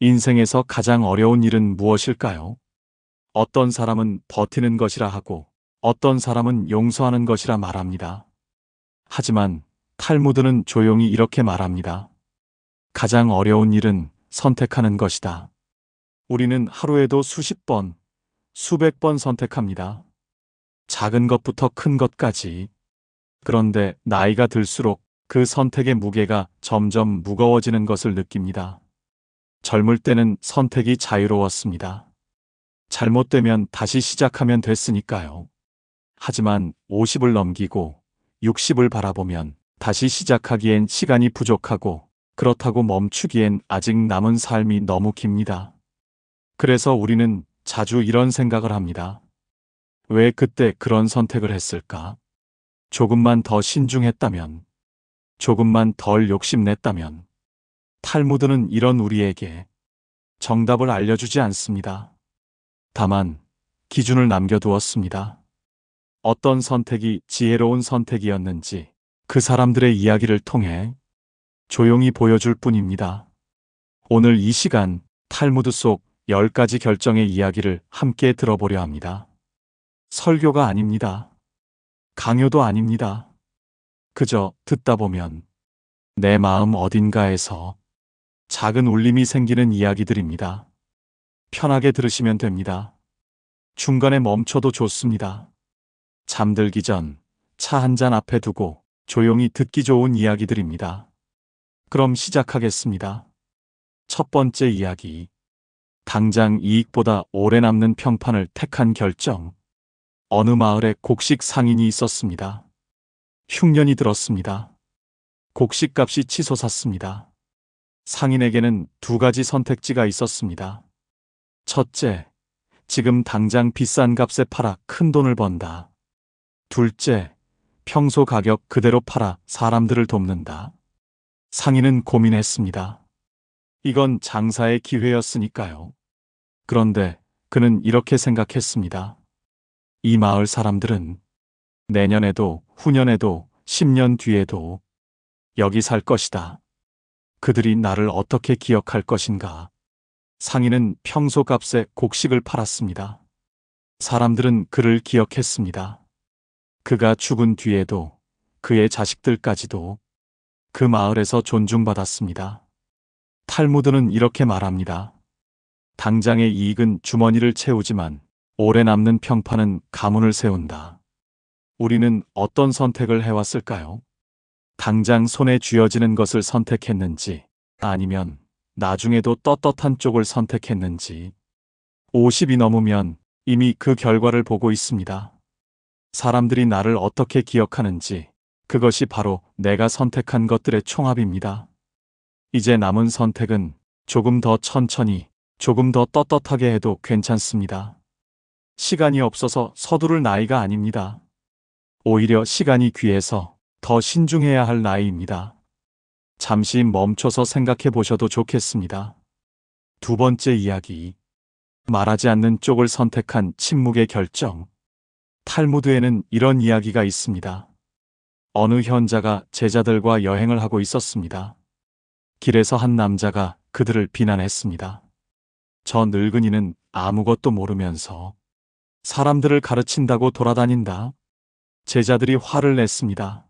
인생에서 가장 어려운 일은 무엇일까요? 어떤 사람은 버티는 것이라 하고 어떤 사람은 용서하는 것이라 말합니다. 하지만 탈무드는 조용히 이렇게 말합니다. 가장 어려운 일은 선택하는 것이다. 우리는 하루에도 수십 번, 수백 번 선택합니다. 작은 것부터 큰 것까지. 그런데 나이가 들수록 그 선택의 무게가 점점 무거워지는 것을 느낍니다. 젊을 때는 선택이 자유로웠습니다. 잘못되면 다시 시작하면 됐으니까요. 하지만 50을 넘기고 60을 바라보면 다시 시작하기엔 시간이 부족하고 그렇다고 멈추기엔 아직 남은 삶이 너무 깁니다. 그래서 우리는 자주 이런 생각을 합니다. 왜 그때 그런 선택을 했을까? 조금만 더 신중했다면, 조금만 덜 욕심냈다면. 탈무드는 이런 우리에게 정답을 알려주지 않습니다. 다만 기준을 남겨두었습니다. 어떤 선택이 지혜로운 선택이었는지 그 사람들의 이야기를 통해 조용히 보여줄 뿐입니다. 오늘 이 시간 탈무드 속 10가지 결정의 이야기를 함께 들어보려 합니다. 설교가 아닙니다. 강요도 아닙니다. 그저 듣다 보면 내 마음 어딘가에서 작은 울림이 생기는 이야기들입니다. 편하게 들으시면 됩니다. 중간에 멈춰도 좋습니다. 잠들기 전 차 한 잔 앞에 두고 조용히 듣기 좋은 이야기들입니다. 그럼 시작하겠습니다. 첫 번째 이야기. 당장 이익보다 오래 남는 평판을 택한 결정. 어느 마을에 곡식 상인이 있었습니다. 흉년이 들었습니다. 곡식값이 치솟았습니다. 상인에게는 두 가지 선택지가 있었습니다. 첫째, 지금 당장 비싼 값에 팔아 큰 돈을 번다. 둘째, 평소 가격 그대로 팔아 사람들을 돕는다. 상인은 고민했습니다. 이건 장사의 기회였으니까요. 그런데 그는 이렇게 생각했습니다. 이 마을 사람들은 내년에도, 후년에도, 10년 뒤에도 여기 살 것이다. 그들이 나를 어떻게 기억할 것인가? 상인은 평소 값에 곡식을 팔았습니다. 사람들은 그를 기억했습니다. 그가 죽은 뒤에도, 그의 자식들까지도 그 마을에서 존중받았습니다. 탈무드는 이렇게 말합니다. 당장의 이익은 주머니를 채우지만 오래 남는 평판은 가문을 세운다. 우리는 어떤 선택을 해왔을까요? 당장 손에 쥐어지는 것을 선택했는지, 아니면 나중에도 떳떳한 쪽을 선택했는지. 50이 넘으면 이미 그 결과를 보고 있습니다. 사람들이 나를 어떻게 기억하는지, 그것이 바로 내가 선택한 것들의 총합입니다. 이제 남은 선택은 조금 더 천천히, 조금 더 떳떳하게 해도 괜찮습니다. 시간이 없어서 서두를 나이가 아닙니다. 오히려 시간이 귀해서 더 신중해야 할 나이입니다. 잠시 멈춰서 생각해 보셔도 좋겠습니다. 두 번째 이야기. 말하지 않는 쪽을 선택한 침묵의 결정. 탈무드에는 이런 이야기가 있습니다. 어느 현자가 제자들과 여행을 하고 있었습니다. 길에서 한 남자가 그들을 비난했습니다. 저 늙은이는 아무것도 모르면서 사람들을 가르친다고 돌아다닌다. 제자들이 화를 냈습니다.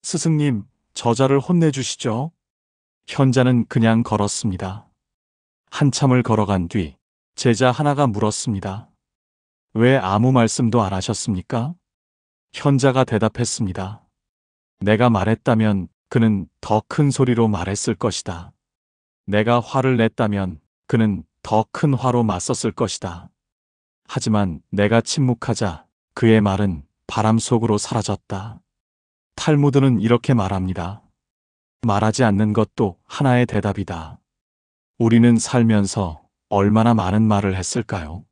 스승님, 저자를 혼내주시죠. 현자는 그냥 걸었습니다. 한참을 걸어간 뒤 제자 하나가 물었습니다. 왜 아무 말씀도 안 하셨습니까? 현자가 대답했습니다. 내가 말했다면 그는 더 큰 소리로 말했을 것이다. 내가 화를 냈다면 그는 더 큰 화로 맞섰을 것이다. 하지만 내가 침묵하자 그의 말은 바람 속으로 사라졌다. 탈무드는 이렇게 말합니다. 말하지 않는 것도 하나의 대답이다. 우리는 살면서 얼마나 많은 말을 했을까요?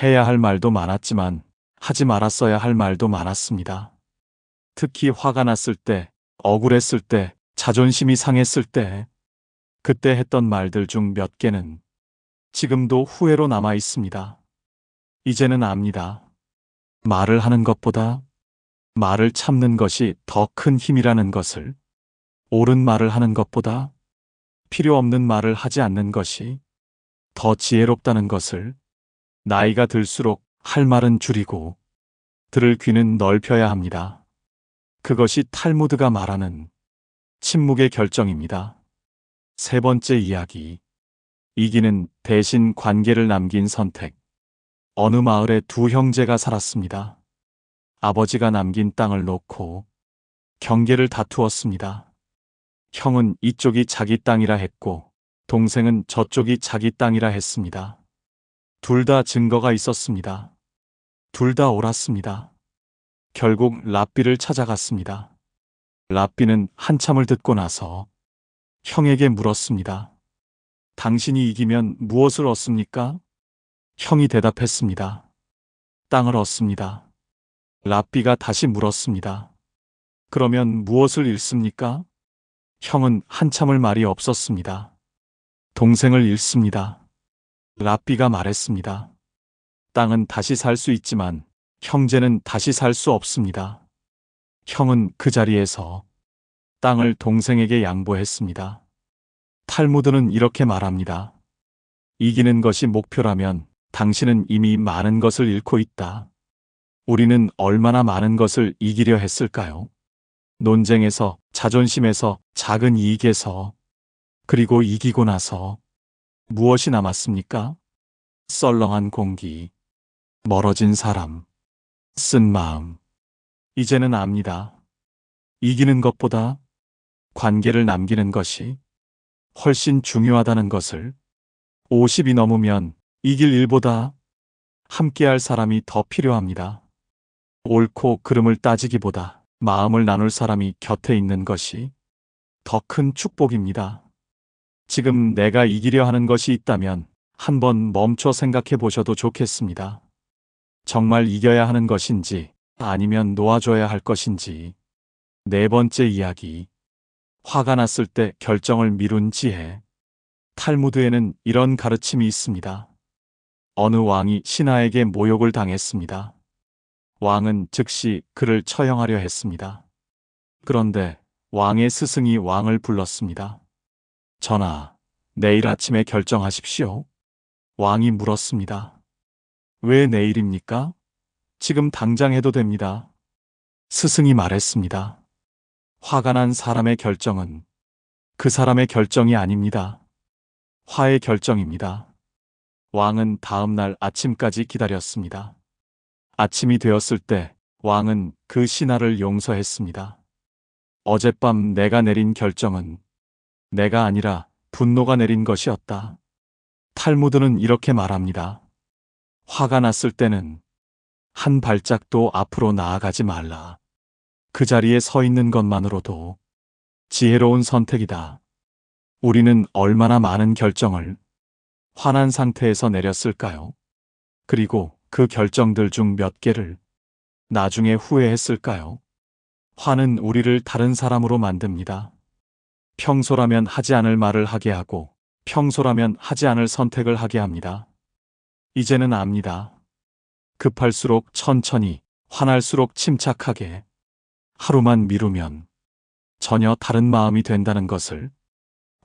해야 할 말도 많았지만 하지 말았어야 할 말도 많았습니다. 특히 화가 났을 때, 억울했을 때, 자존심이 상했을 때, 그때 했던 말들 중 몇 개는 지금도 후회로 남아 있습니다. 이제는 압니다. 말을 하는 것보다 말을 참는 것이 더 큰 힘이라는 것을. 옳은 말을 하는 것보다 필요 없는 말을 하지 않는 것이 더 지혜롭다는 것을, 나이가 들수록 할 말은 줄이고 들을 귀는 넓혀야 합니다. 그것이 탈무드가 말하는 침묵의 결정입니다. 세 번째 이야기. 이기는 대신 관계를 남긴 선택. 어느 마을에 두 형제가 살았습니다. 아버지가 남긴 땅을 놓고 경계를 다투었습니다. 형은 이쪽이 자기 땅이라 했고 동생은 저쪽이 자기 땅이라 했습니다. 둘 다 증거가 있었습니다. 둘 다 옳았습니다. 결국 랍비를 찾아갔습니다. 랍비는 한참을 듣고 나서 형에게 물었습니다. 당신이 이기면 무엇을 얻습니까? 형이 대답했습니다. 땅을 얻습니다. 랍비가 다시 물었습니다. 그러면 무엇을 잃습니까? 형은 한참을 말이 없었습니다. 동생을 잃습니다. 랍비가 말했습니다. 땅은 다시 살 수 있지만 형제는 다시 살 수 없습니다. 형은 그 자리에서 땅을 동생에게 양보했습니다. 탈무드는 이렇게 말합니다. 이기는 것이 목표라면 당신은 이미 많은 것을 잃고 있다. 우리는 얼마나 많은 것을 이기려 했을까요? 논쟁에서, 자존심에서, 작은 이익에서, 그리고 이기고 나서 무엇이 남았습니까? 썰렁한 공기, 멀어진 사람, 쓴 마음. 이제는 압니다. 이기는 것보다 관계를 남기는 것이 훨씬 중요하다는 것을. 50이 넘으면 이길 일보다 함께할 사람이 더 필요합니다. 옳고 그름을 따지기보다 마음을 나눌 사람이 곁에 있는 것이 더 큰 축복입니다. 지금 내가 이기려 하는 것이 있다면 한번 멈춰 생각해 보셔도 좋겠습니다. 정말 이겨야 하는 것인지 아니면 놓아줘야 할 것인지. 네 번째 이야기. 화가 났을 때 결정을 미룬 지혜. 탈무드에는 이런 가르침이 있습니다. 어느 왕이 신하에게 모욕을 당했습니다. 왕은 즉시 그를 처형하려 했습니다. 그런데 왕의 스승이 왕을 불렀습니다. 전하, 내일 아침에 결정하십시오. 왕이 물었습니다. 왜 내일입니까? 지금 당장 해도 됩니다. 스승이 말했습니다. 화가 난 사람의 결정은 그 사람의 결정이 아닙니다. 화의 결정입니다. 왕은 다음 날 아침까지 기다렸습니다. 아침이 되었을 때 왕은 그 신하를 용서했습니다. 어젯밤 내가 내린 결정은 내가 아니라 분노가 내린 것이었다. 탈무드는 이렇게 말합니다. 화가 났을 때는 한 발짝도 앞으로 나아가지 말라. 그 자리에 서 있는 것만으로도 지혜로운 선택이다. 우리는 얼마나 많은 결정을 화난 상태에서 내렸을까요? 그리고 그 결정들 중 몇 개를 나중에 후회했을까요? 화는 우리를 다른 사람으로 만듭니다. 평소라면 하지 않을 말을 하게 하고 평소라면 하지 않을 선택을 하게 합니다. 이제는 압니다. 급할수록 천천히, 화날수록 침착하게, 하루만 미루면 전혀 다른 마음이 된다는 것을.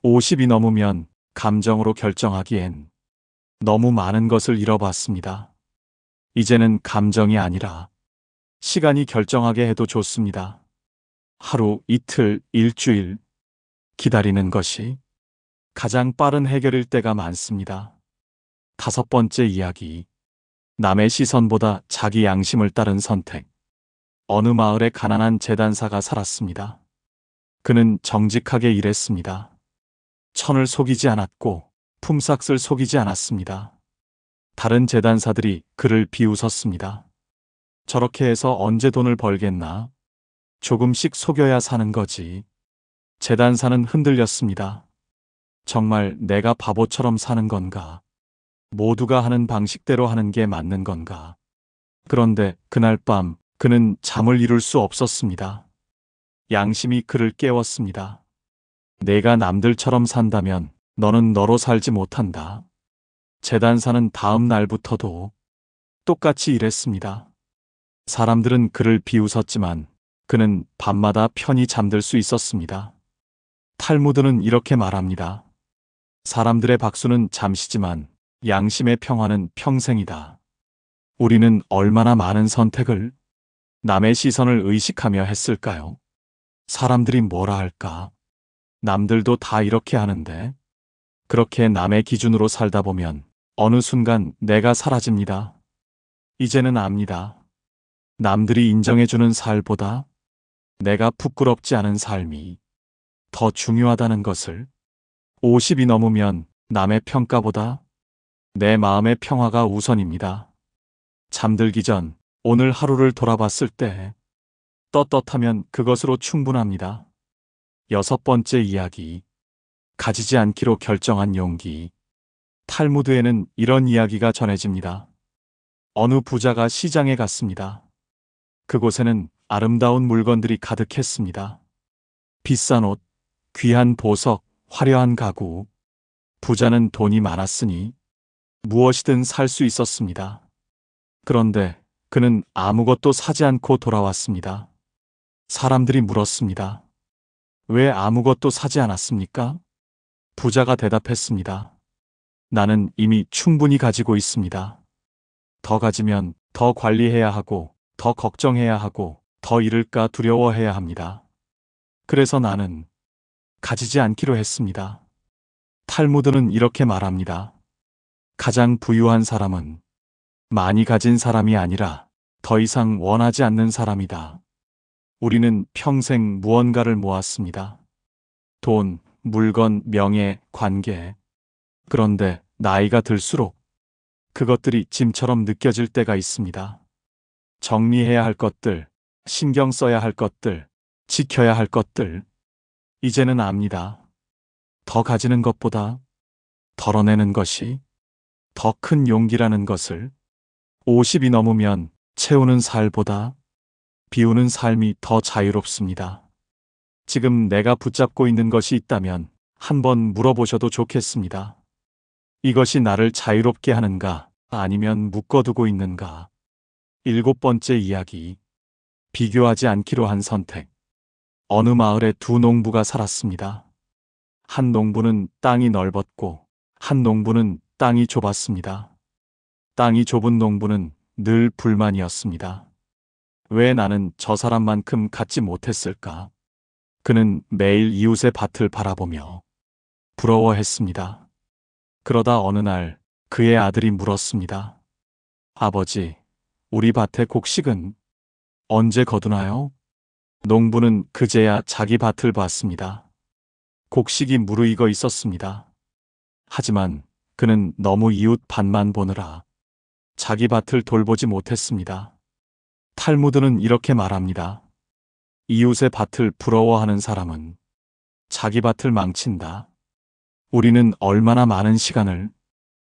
50이 넘으면 감정으로 결정하기엔 너무 많은 것을 잃어봤습니다. 이제는 감정이 아니라 시간이 결정하게 해도 좋습니다. 하루, 이틀, 일주일 기다리는 것이 가장 빠른 해결일 때가 많습니다. 다섯 번째 이야기. 남의 시선보다 자기 양심을 따른 선택. 어느 마을에 가난한 제단사가 살았습니다. 그는 정직하게 일했습니다. 천을 속이지 않았고 품삯을 속이지 않았습니다. 다른 제단사들이 그를 비웃었습니다. 저렇게 해서 언제 돈을 벌겠나? 조금씩 속여야 사는 거지. 제단사는 흔들렸습니다. 정말 내가 바보처럼 사는 건가? 모두가 하는 방식대로 하는 게 맞는 건가? 그런데 그날 밤 그는 잠을 이룰 수 없었습니다. 양심이 그를 깨웠습니다. 내가 남들처럼 산다면 너는 너로 살지 못한다. 제단사는 다음 날부터도 똑같이 일했습니다. 사람들은 그를 비웃었지만 그는 밤마다 편히 잠들 수 있었습니다. 탈무드는 이렇게 말합니다. 사람들의 박수는 잠시지만 양심의 평화는 평생이다. 우리는 얼마나 많은 선택을 남의 시선을 의식하며 했을까요? 사람들이 뭐라 할까? 남들도 다 이렇게 하는데. 그렇게 남의 기준으로 살다 보면 어느 순간 내가 사라집니다. 이제는 압니다. 남들이 인정해주는 삶보다 내가 부끄럽지 않은 삶이 더 중요하다는 것을. 50이 넘으면 남의 평가보다 내 마음의 평화가 우선입니다. 잠들기 전 오늘 하루를 돌아봤을 때 떳떳하면 그것으로 충분합니다. 6번째 이야기. 가지지 않기로 결정한 용기. 탈무드에는 이런 이야기가 전해집니다. 어느 부자가 시장에 갔습니다. 그곳에는 아름다운 물건들이 가득했습니다. 비싼 옷, 귀한 보석, 화려한 가구. 부자는 돈이 많았으니 무엇이든 살 수 있었습니다. 그런데 그는 아무것도 사지 않고 돌아왔습니다. 사람들이 물었습니다. 왜 아무것도 사지 않았습니까? 부자가 대답했습니다. 나는 이미 충분히 가지고 있습니다. 더 가지면 더 관리해야 하고, 더 걱정해야 하고, 더 잃을까 두려워해야 합니다. 그래서 나는 가지지 않기로 했습니다. 탈무드는 이렇게 말합니다. 가장 부유한 사람은 많이 가진 사람이 아니라 더 이상 원하지 않는 사람이다. 우리는 평생 무언가를 모았습니다. 돈, 물건, 명예, 관계. 그런데 나이가 들수록 그것들이 짐처럼 느껴질 때가 있습니다. 정리해야 할 것들, 신경 써야 할 것들, 지켜야 할 것들. 이제는 압니다. 더 가지는 것보다 덜어내는 것이 더 큰 용기라는 것을. 50이 넘으면 채우는 살보다 비우는 삶이 더 자유롭습니다. 지금 내가 붙잡고 있는 것이 있다면 한번 물어보셔도 좋겠습니다. 이것이 나를 자유롭게 하는가, 아니면 묶어두고 있는가? 7번째 이야기. 비교하지 않기로 한 선택. 어느 마을에 두 농부가 살았습니다. 한 농부는 땅이 넓었고 한 농부는 땅이 좁았습니다. 땅이 좁은 농부는 늘 불만이었습니다. 왜 나는 저 사람만큼 갖지 못했을까? 그는 매일 이웃의 밭을 바라보며 부러워했습니다. 그러다 어느 날 그의 아들이 물었습니다. 아버지, 우리 밭의 곡식은 언제 거두나요? 농부는 그제야 자기 밭을 봤습니다. 곡식이 무르익어 있었습니다. 하지만 그는 너무 이웃 밭만 보느라 자기 밭을 돌보지 못했습니다. 탈무드는 이렇게 말합니다. 이웃의 밭을 부러워하는 사람은 자기 밭을 망친다. 우리는 얼마나 많은 시간을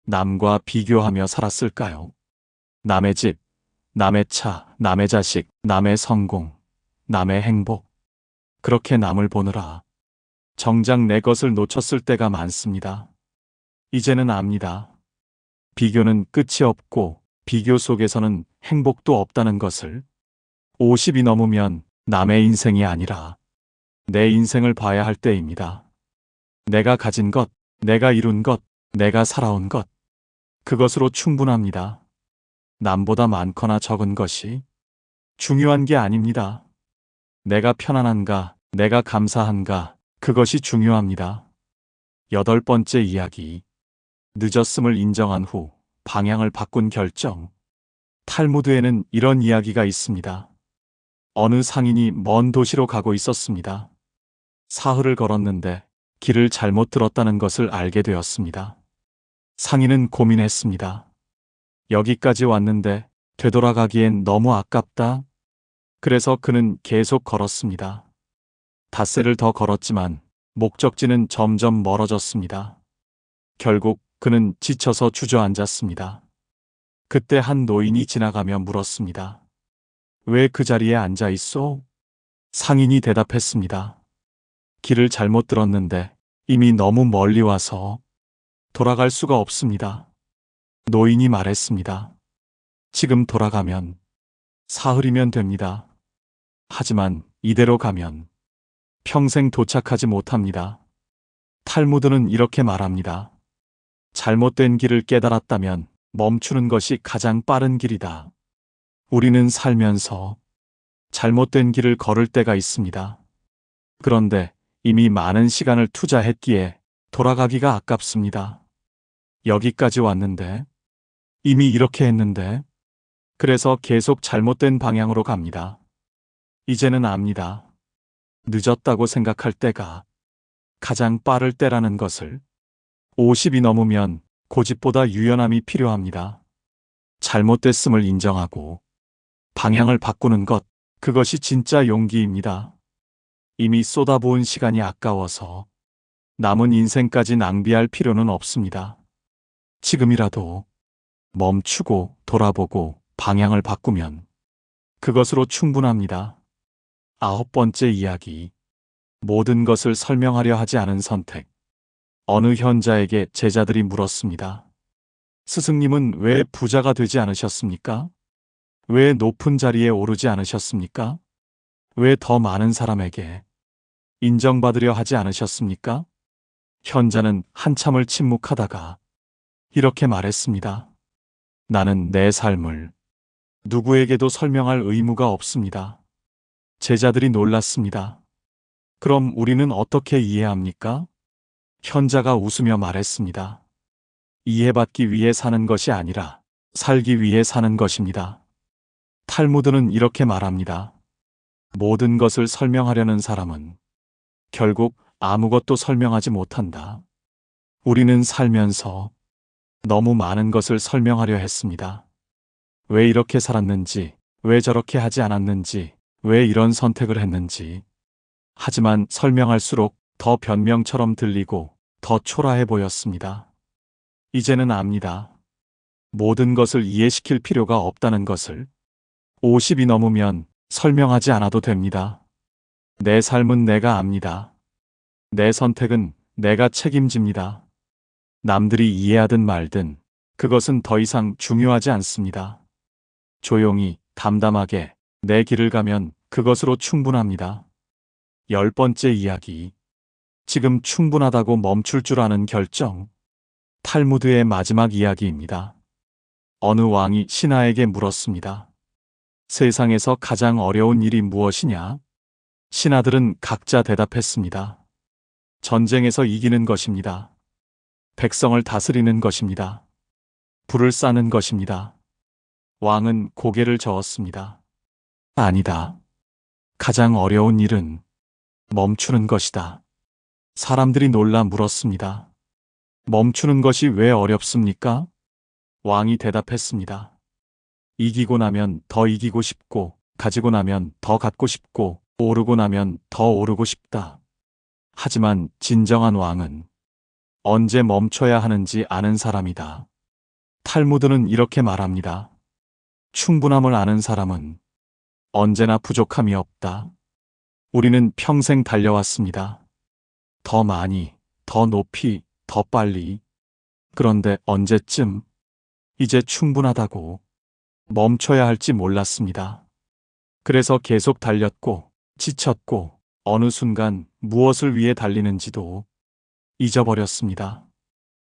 남과 비교하며 살았을까요? 남의 집, 남의 차, 남의 자식, 남의 성공, 남의 행복. 그렇게 남을 보느라 정작 내 것을 놓쳤을 때가 많습니다. 이제는 압니다. 비교는 끝이 없고 비교 속에서는 행복도 없다는 것을. 50이 넘으면 남의 인생이 아니라 내 인생을 봐야 할 때입니다. 내가 가진 것, 내가 이룬 것, 내가 살아온 것. 그것으로 충분합니다. 남보다 많거나 적은 것이 중요한 게 아닙니다. 내가 편안한가, 내가 감사한가, 그것이 중요합니다. 8번째 이야기. 늦었음을 인정한 후 방향을 바꾼 결정. 탈무드에는 이런 이야기가 있습니다. 어느 상인이 먼 도시로 가고 있었습니다. 사흘을 걸었는데 길을 잘못 들었다는 것을 알게 되었습니다. 상인은 고민했습니다. 여기까지 왔는데 되돌아가기엔 너무 아깝다. 그래서 그는 계속 걸었습니다. 닷새를 더 걸었지만 목적지는 점점 멀어졌습니다. 결국 그는 지쳐서 주저앉았습니다. 그때 한 노인이 지나가며 물었습니다. 왜 그 자리에 앉아 있소? 상인이 대답했습니다. 길을 잘못 들었는데 이미 너무 멀리 와서 돌아갈 수가 없습니다. 노인이 말했습니다. 지금 돌아가면 사흘이면 됩니다. 하지만 이대로 가면 평생 도착하지 못합니다. 탈무드는 이렇게 말합니다. 잘못된 길을 깨달았다면 멈추는 것이 가장 빠른 길이다. 우리는 살면서 잘못된 길을 걸을 때가 있습니다. 그런데 이미 많은 시간을 투자했기에 돌아가기가 아깝습니다. 여기까지 왔는데, 이미 이렇게 했는데, 그래서 계속 잘못된 방향으로 갑니다. 이제는 압니다. 늦었다고 생각할 때가 가장 빠를 때라는 것을. 50이 넘으면 고집보다 유연함이 필요합니다. 잘못됐음을 인정하고 방향을 바꾸는 것, 그것이 진짜 용기입니다. 이미 쏟아부은 시간이 아까워서 남은 인생까지 낭비할 필요는 없습니다. 지금이라도 멈추고 돌아보고 방향을 바꾸면 그것으로 충분합니다. 9번째 이야기. 모든 것을 설명하려 하지 않은 선택. 어느 현자에게 제자들이 물었습니다. 스승님은 왜 부자가 되지 않으셨습니까? 왜 높은 자리에 오르지 않으셨습니까? 왜 더 많은 사람에게 인정받으려 하지 않으셨습니까? 현자는 한참을 침묵하다가 이렇게 말했습니다. 나는 내 삶을 누구에게도 설명할 의무가 없습니다. 제자들이 놀랐습니다. 그럼 우리는 어떻게 이해합니까? 현자가 웃으며 말했습니다. 이해받기 위해 사는 것이 아니라 살기 위해 사는 것입니다. 탈무드는 이렇게 말합니다. 모든 것을 설명하려는 사람은 결국 아무것도 설명하지 못한다. 우리는 살면서 너무 많은 것을 설명하려 했습니다. 왜 이렇게 살았는지, 왜 저렇게 하지 않았는지, 왜 이런 선택을 했는지. 하지만 설명할수록 더 변명처럼 들리고 더 초라해 보였습니다. 이제는 압니다. 모든 것을 이해시킬 필요가 없다는 것을. 50이 넘으면 설명하지 않아도 됩니다. 내 삶은 내가 압니다. 내 선택은 내가 책임집니다. 남들이 이해하든 말든 그것은 더 이상 중요하지 않습니다. 조용히, 담담하게 내 길을 가면 그것으로 충분합니다. 10번째 이야기. 지금 충분하다고 멈출 줄 아는 결정. 탈무드의 마지막 이야기입니다. 어느 왕이 신하에게 물었습니다. 세상에서 가장 어려운 일이 무엇이냐? 신하들은 각자 대답했습니다. 전쟁에서 이기는 것입니다. 백성을 다스리는 것입니다. 불을 쌓는 것입니다. 왕은 고개를 저었습니다. 아니다. 가장 어려운 일은 멈추는 것이다. 사람들이 놀라 물었습니다. 멈추는 것이 왜 어렵습니까? 왕이 대답했습니다. 이기고 나면 더 이기고 싶고, 가지고 나면 더 갖고 싶고, 오르고 나면 더 오르고 싶다. 하지만 진정한 왕은 언제 멈춰야 하는지 아는 사람이다. 탈무드는 이렇게 말합니다. 충분함을 아는 사람은 언제나 부족함이 없다. 우리는 평생 달려왔습니다. 더 많이, 더 높이, 더 빨리. 그런데 언제쯤 이제 충분하다고 멈춰야 할지 몰랐습니다. 그래서 계속 달렸고 지쳤고 어느 순간 무엇을 위해 달리는지도 잊어버렸습니다.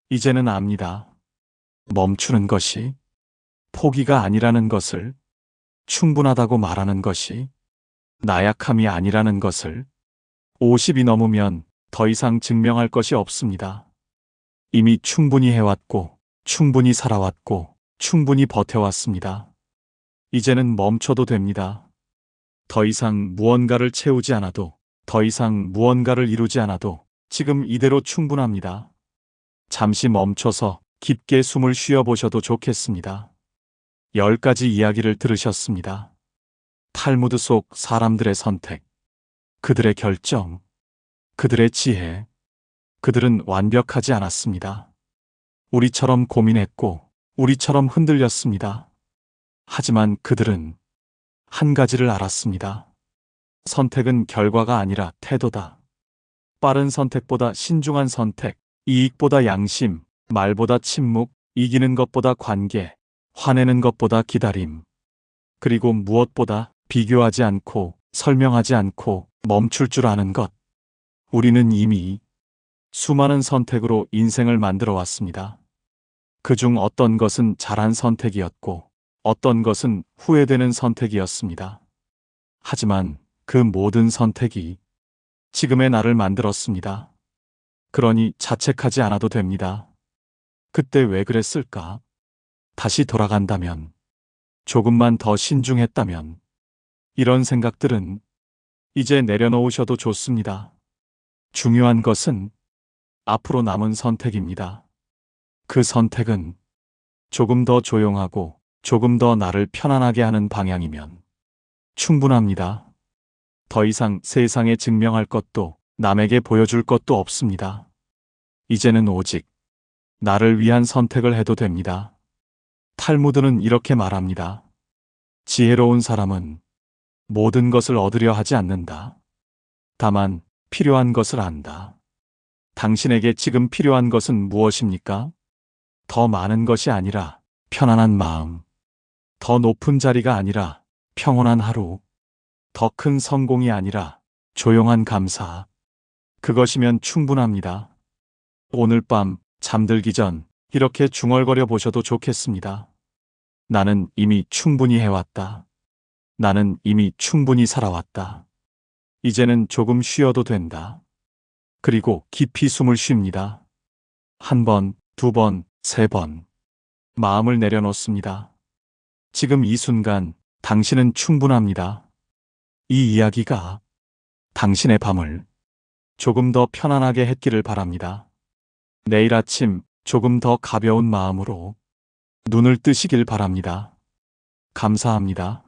이제는 압니다. 멈추는 것이 포기가 아니라는 것을, 충분하다고 말하는 것이 나약함이 아니라는 것을. 50이 넘으면 더 이상 증명할 것이 없습니다. 이미 충분히 해왔고, 충분히 살아왔고, 충분히 버텨왔습니다. 이제는 멈춰도 됩니다. 더 이상 무언가를 채우지 않아도, 더 이상 무언가를 이루지 않아도 지금 이대로 충분합니다. 잠시 멈춰서 깊게 숨을 쉬어보셔도 좋겠습니다. 10가지 이야기를 들으셨습니다. 탈무드 속 사람들의 선택, 그들의 결정, 그들의 지혜. 그들은 완벽하지 않았습니다. 우리처럼 고민했고, 우리처럼 흔들렸습니다. 하지만 그들은 한 가지를 알았습니다. 선택은 결과가 아니라 태도다. 빠른 선택보다 신중한 선택, 이익보다 양심, 말보다 침묵, 이기는 것보다 관계, 화내는 것보다 기다림. 그리고 무엇보다 비교하지 않고 설명하지 않고 멈출 줄 아는 것. 우리는 이미 수많은 선택으로 인생을 만들어 왔습니다. 그중 어떤 것은 잘한 선택이었고 어떤 것은 후회되는 선택이었습니다. 하지만 그 모든 선택이 지금의 나를 만들었습니다. 그러니 자책하지 않아도 됩니다. 그때 왜 그랬을까? 다시 돌아간다면, 조금만 더 신중했다면, 이런 생각들은 이제 내려놓으셔도 좋습니다. 중요한 것은 앞으로 남은 선택입니다. 그 선택은 조금 더 조용하고 조금 더 나를 편안하게 하는 방향이면 충분합니다. 더 이상 세상에 증명할 것도 남에게 보여줄 것도 없습니다. 이제는 오직 나를 위한 선택을 해도 됩니다. 탈무드는 이렇게 말합니다. 지혜로운 사람은 모든 것을 얻으려 하지 않는다. 다만 필요한 것을 안다. 당신에게 지금 필요한 것은 무엇입니까? 더 많은 것이 아니라 편안한 마음. 더 높은 자리가 아니라 평온한 하루. 더 큰 성공이 아니라 조용한 감사. 그것이면 충분합니다. 오늘 밤 잠들기 전 이렇게 중얼거려 보셔도 좋겠습니다. 나는 이미 충분히 해왔다. 나는 이미 충분히 살아왔다. 이제는 조금 쉬어도 된다. 그리고 깊이 숨을 쉽니다. 한 번, 두 번, 세 번. 마음을 내려놓습니다. 지금 이 순간 당신은 충분합니다. 이 이야기가 당신의 밤을 조금 더 편안하게 했기를 바랍니다. 내일 아침 조금 더 가벼운 마음으로 눈을 뜨시길 바랍니다. 감사합니다.